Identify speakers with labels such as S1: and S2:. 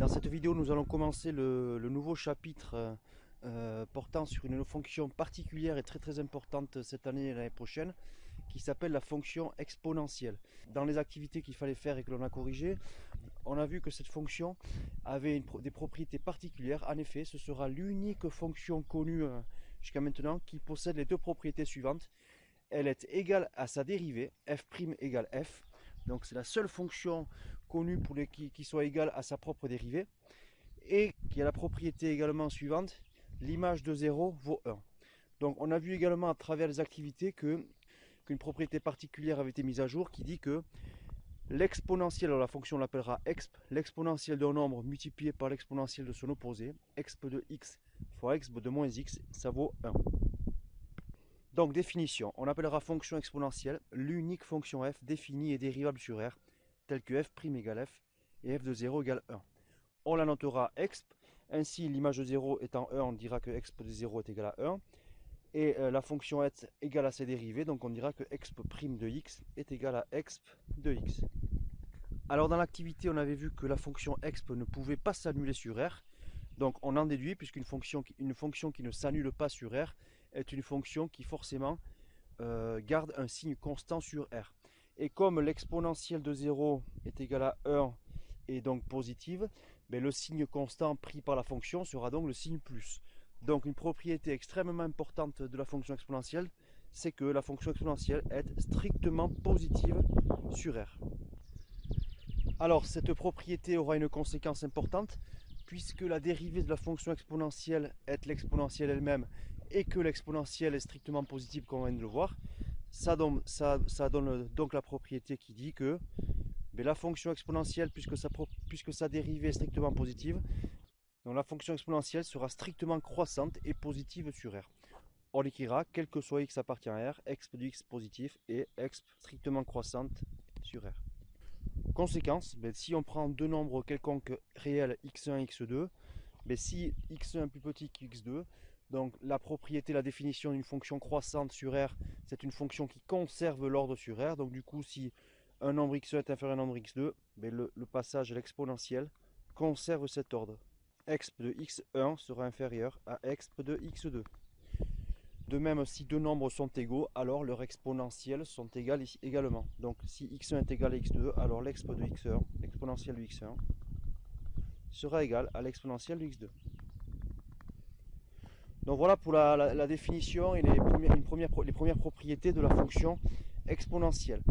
S1: Dans cette vidéo, nous allons commencer le nouveau chapitre portant sur une fonction particulière et très importante cette année et l'année prochaine, qui s'appelle la fonction exponentielle. Dans les activités qu'il fallait faire et que l'on a corrigées, on a vu que cette fonction avait des propriétés particulières. En effet, ce sera l'unique fonction connue jusqu'à maintenant qui possède les deux propriétés suivantes. Elle est égale à sa dérivée, f' égale f. Donc c'est la seule fonction connue pour qui soit égale à sa propre dérivée. Et qui a la propriété également suivante, l'image de 0 vaut 1. Donc on a vu également à travers les activités qu'une propriété particulière avait été mise à jour qui dit que l'exponentielle, alors la fonction on l'appellera exp, l'exponentielle d'un nombre multiplié par l'exponentielle de son opposé, exp de x fois exp de moins x, ça vaut 1. Donc définition, on appellera fonction exponentielle l'unique fonction f définie et dérivable sur R, telle que f' égale f et f de 0 égale 1. On la notera exp, ainsi l'image de 0 étant 1, on dira que exp de 0 est égal à 1, et la fonction est égale à ses dérivées, donc on dira que exp' de x est égal à exp de x. Alors dans l'activité, on avait vu que la fonction exp ne pouvait pas s'annuler sur R, donc on en déduit, puisqu'une fonction qui ne s'annule pas sur R est une fonction qui forcément garde un signe constant sur R. Et comme l'exponentielle de 0 est égal à 1 et donc positive, le signe constant pris par la fonction sera donc le signe plus. Donc une propriété extrêmement importante de la fonction exponentielle, c'est que la fonction exponentielle est strictement positive sur R. Alors cette propriété aura une conséquence importante, puisque la dérivée de la fonction exponentielle est l'exponentielle elle-même et que l'exponentielle est strictement positive comme on vient de le voir, ça donne donc la propriété qui dit que la fonction exponentielle, puisque sa dérivée est strictement positive, donc la fonction exponentielle sera strictement croissante et positive sur R. On écrira, quel que soit x appartient à R, exp de x positif et exp strictement croissante sur R. Conséquence, si on prend deux nombres quelconques réels x1 et x2, si x1 est plus petit que x2, donc la propriété, la définition d'une fonction croissante sur R, c'est une fonction qui conserve l'ordre sur R. Donc du coup, si un nombre x1 est inférieur à un nombre x2, le passage à l'exponentielle conserve cet ordre. Exp de x1 sera inférieur à exp de x2. De même, si deux nombres sont égaux, alors leurs exponentielles sont égales également. Donc si x1 est égal à x2, alors l'exp de x1, l'exponentielle de x1, sera égal à l'exponentielle de x2. Donc voilà pour la définition et les premières propriétés de la fonction exponentielle.